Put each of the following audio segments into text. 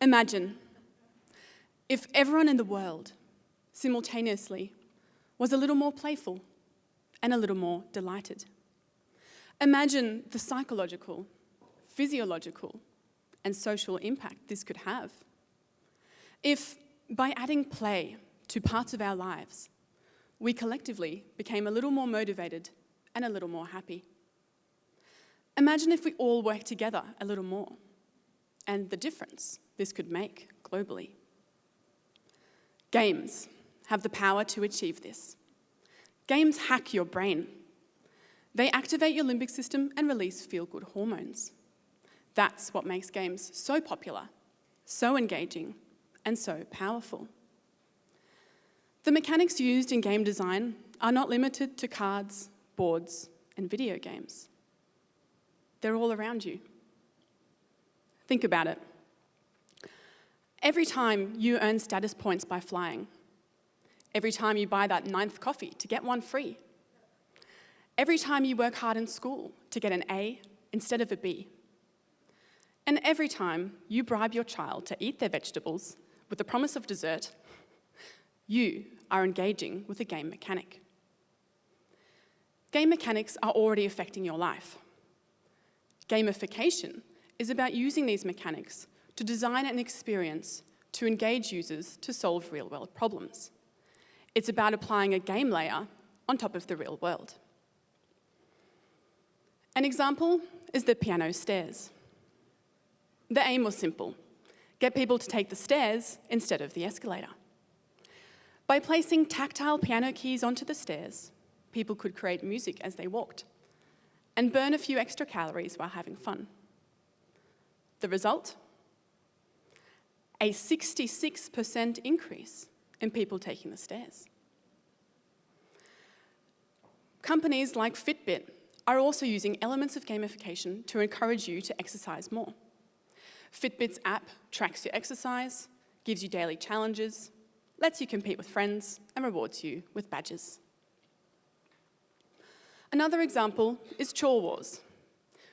Imagine if everyone in the world simultaneously was a little more playful and a little more delighted. Imagine the psychological, physiological, and social impact this could have. If, by adding play to parts of our lives, we collectively became a little more motivated and a little more happy. Imagine if we all worked together a little more, and the difference this could make globally. Games have the power to achieve this. Games hack your brain. They activate your limbic system and release feel-good hormones. That's what makes games so popular, so engaging, and so powerful. The mechanics used in game design are not limited to cards, boards, and video games. They're all around you. Think about it. Every time you earn status points by flying, every time you buy that 9th coffee to get one free, every time you work hard in school to get an A instead of a B, and every time you bribe your child to eat their vegetables with the promise of dessert, you are engaging with a game mechanic. Game mechanics are already affecting your life. Gamification is about using these mechanics to design an experience to engage users to solve real-world problems. It's about applying a game layer on top of the real world. An example is the piano stairs. The aim was simple: get people to take the stairs instead of the escalator. By placing tactile piano keys onto the stairs, people could create music as they walked and burn a few extra calories while having fun. The result? A 66% increase in people taking the stairs. Companies like Fitbit are also using elements of gamification to encourage you to exercise more. Fitbit's app tracks your exercise, gives you daily challenges, lets you compete with friends, and rewards you with badges. Another example is Chore Wars,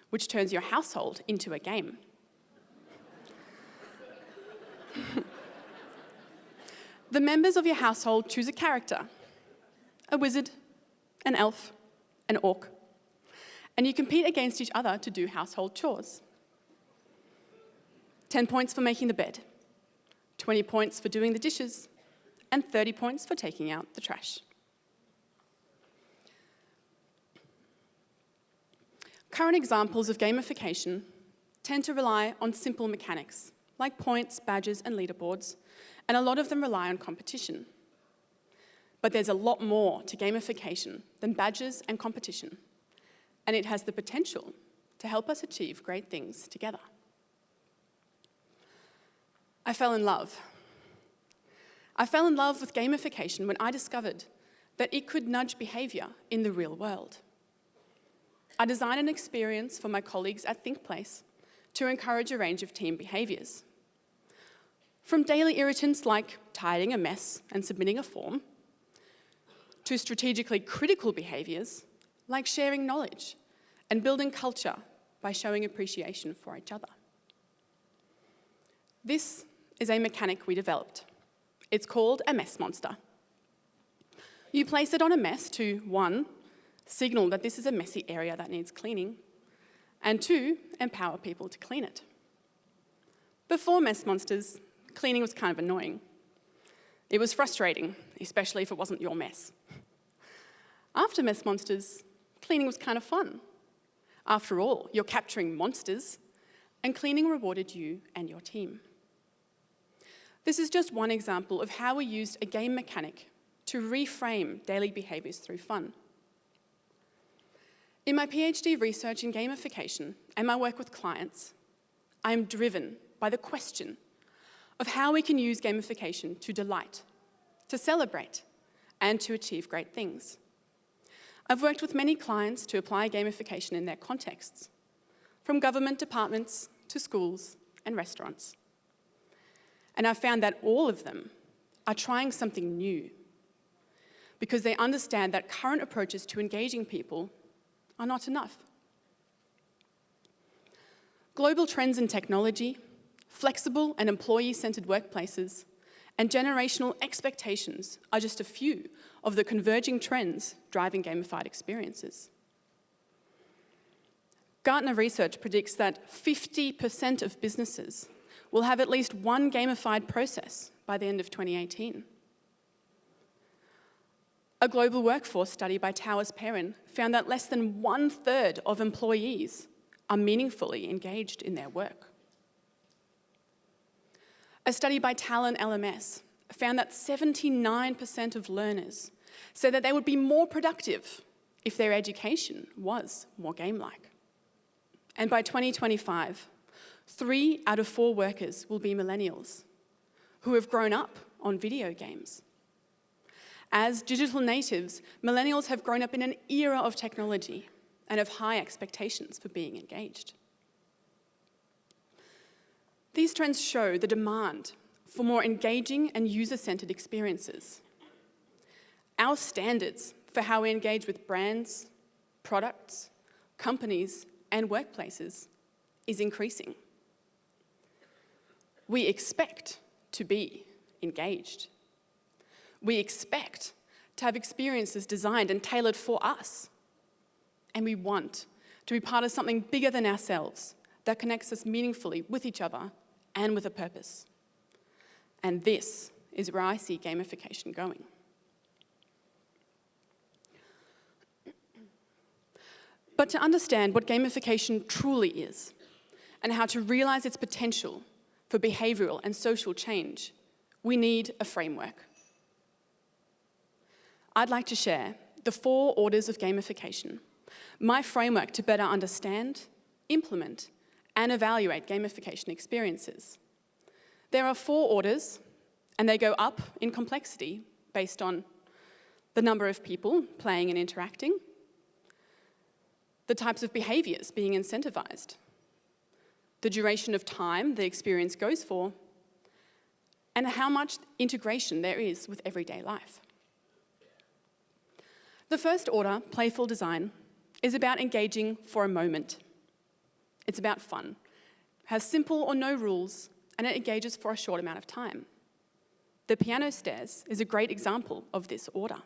which turns your household into a game. The members of your household choose a character: a wizard, an elf, an orc, and you compete against each other to do household chores. 10 points for making the bed, 20 points for doing the dishes, and 30 points for taking out the trash. Current examples of gamification tend to rely on simple mechanics, like points, badges, and leaderboards, and a lot of them rely on competition. But there's a lot more to gamification than badges and competition, and it has the potential to help us achieve great things together. I fell in love. I fell in love with gamification when I discovered that it could nudge behaviour in the real world. I designed an experience for my colleagues at ThinkPlace to encourage a range of team behaviours. From daily irritants like tidying a mess and submitting a form, to strategically critical behaviours like sharing knowledge and building culture by showing appreciation for each other. This is a mechanic we developed. It's called a mess monster. You place it on a mess to, 1, signal that this is a messy area that needs cleaning, and 2, empower people to clean it. Before mess monsters, cleaning was kind of annoying. It was frustrating, especially if it wasn't your mess. After mess monsters, cleaning was kind of fun. After all, you're capturing monsters, and cleaning rewarded you and your team. This is just one example of how we used a game mechanic to reframe daily behaviours through fun. In my PhD research in gamification and my work with clients, I am driven by the question of how we can use gamification to delight, to celebrate, and to achieve great things. I've worked with many clients to apply gamification in their contexts, from government departments to schools and restaurants. And I've found that all of them are trying something new because they understand that current approaches to engaging people are not enough. Global trends in technology, flexible and employee-centred workplaces, and generational expectations are just a few of the converging trends driving gamified experiences. Gartner research predicts that 50% of businesses will have at least one gamified process by the end of 2018. A global workforce study by Towers Perrin found that less than 1/3 of employees are meaningfully engaged in their work. A study by Talon LMS found that 79% of learners said that they would be more productive if their education was more game-like. And by 2025, 3 out of 4 workers will be millennials who have grown up on video games. As digital natives, millennials have grown up in an era of technology and have high expectations for being engaged. These trends show the demand for more engaging and user-centred experiences. Our standards for how we engage with brands, products, companies, and workplaces is increasing. We expect to be engaged. We expect to have experiences designed and tailored for us. And we want to be part of something bigger than ourselves that connects us meaningfully with each other and with a purpose. And this is where I see gamification going. But to understand what gamification truly is and how to realize its potential for behavioral and social change, we need a framework. I'd like to share the 4 orders of gamification, my framework to better understand, implement, and evaluate gamification experiences. There are 4 orders, and they go up in complexity based on the number of people playing and interacting, the types of behaviours being incentivized, the duration of time the experience goes for, and how much integration there is with everyday life. The first order, playful design, is about engaging for a moment. It's about fun, has simple or no rules, and it engages for a short amount of time. The piano stairs is a great example of this order.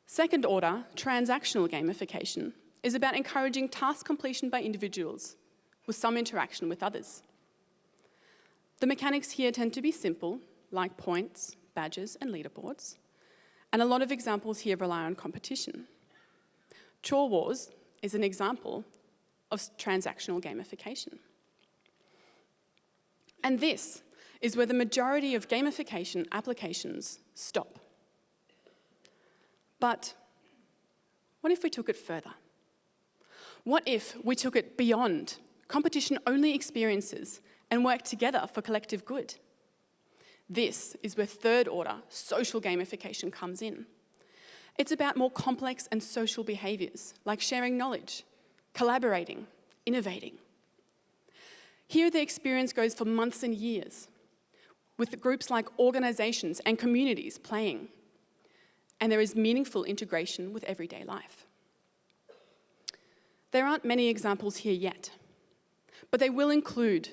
Second order, transactional gamification, is about encouraging task completion by individuals with some interaction with others. The mechanics here tend to be simple, like points, badges, and leaderboards, and a lot of examples here rely on competition. Chore Wars is an example of transactional gamification. And this is where the majority of gamification applications stop. But what if we took it further? What if we took it beyond competition-only experiences and worked together for collective good? This is where third order, social gamification, comes in. It's about more complex and social behaviours, like sharing knowledge, collaborating, innovating. Here the experience goes for months and years, with groups like organisations and communities playing, and there is meaningful integration with everyday life. There aren't many examples here yet, but they will include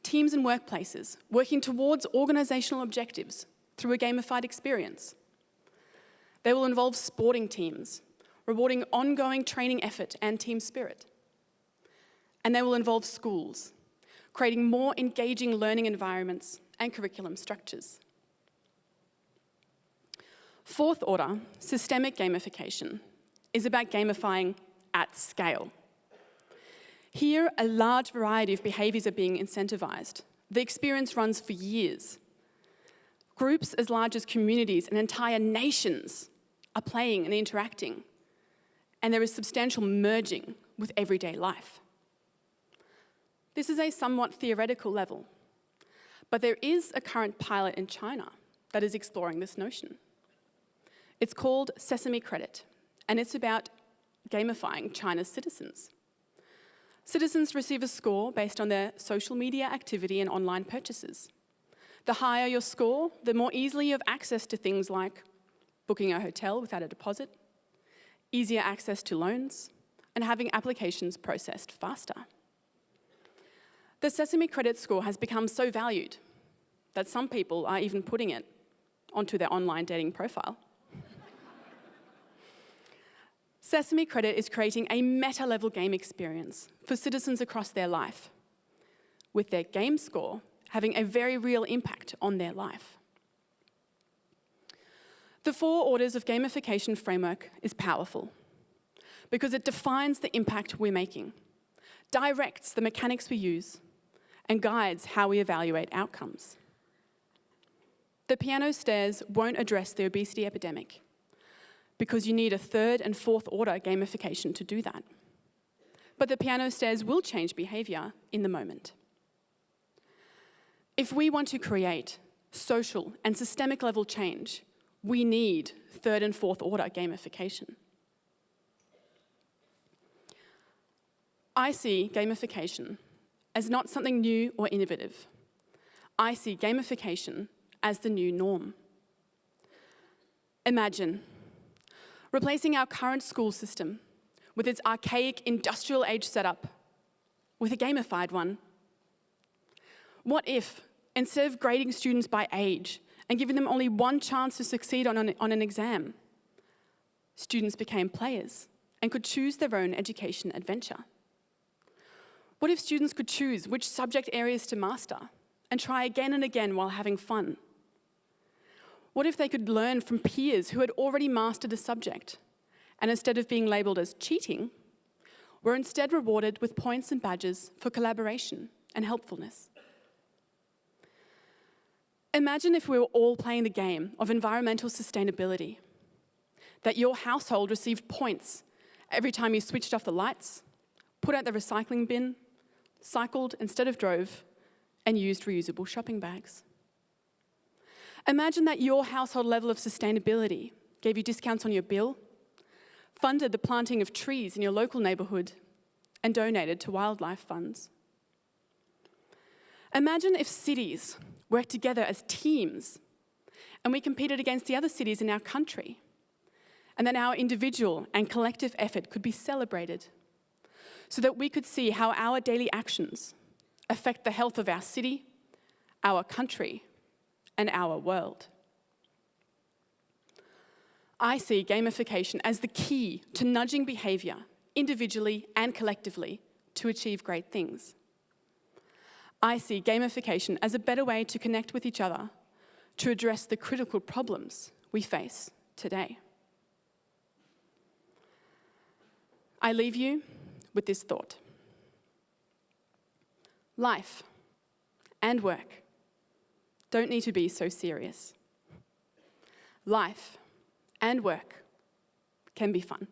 teams and workplaces working towards organisational objectives through a gamified experience. They will involve sporting teams, rewarding ongoing training effort and team spirit. And they will involve schools, creating more engaging learning environments and curriculum structures. Fourth order, systemic gamification, is about gamifying at scale. Here, a large variety of behaviours are being incentivised. The experience runs for years. Groups as large as communities and entire nations are playing and interacting, and there is substantial merging with everyday life. This is a somewhat theoretical level, but there is a current pilot in China that is exploring this notion. It's called Sesame Credit, and it's about gamifying China's citizens. Citizens receive a score based on their social media activity and online purchases. The higher your score, the more easily you have access to things like booking a hotel without a deposit, easier access to loans, and having applications processed faster. The Sesame credit score has become so valued that some people are even putting it onto their online dating profile. Sesame Credit is creating a meta-level game experience for citizens across their life, with their game score having a very real impact on their life. The 4 orders of gamification framework is powerful because it defines the impact we're making, directs the mechanics we use, and guides how we evaluate outcomes. The piano stairs won't address the obesity epidemic because you need a 3rd and 4th order gamification to do that. But the piano stairs will change behaviour in the moment. If we want to create social and systemic level change, we need 3rd and 4th order gamification. I see gamification as not something new or innovative. I see gamification as the new norm. Imagine replacing our current school system with its archaic industrial age setup with a gamified one. What if, instead of grading students by age and giving them only one chance to succeed on an exam, students became players and could choose their own education adventure? What if students could choose which subject areas to master and try again and again while having fun? What if they could learn from peers who had already mastered a subject and instead of being labelled as cheating, were instead rewarded with points and badges for collaboration and helpfulness? Imagine if we were all playing the game of environmental sustainability, that your household received points every time you switched off the lights, put out the recycling bin, cycled instead of drove, and used reusable shopping bags. Imagine that your household level of sustainability gave you discounts on your bill, funded the planting of trees in your local neighbourhood, and donated to wildlife funds. Imagine if cities worked together as teams and we competed against the other cities in our country, and then our individual and collective effort could be celebrated so that we could see how our daily actions affect the health of our city, our country, and our world. I see gamification as the key to nudging behaviour, individually and collectively, to achieve great things. I see gamification as a better way to connect with each other, to address the critical problems we face today. I leave you with this thought. Life and work don't need to be so serious. Life and work can be fun.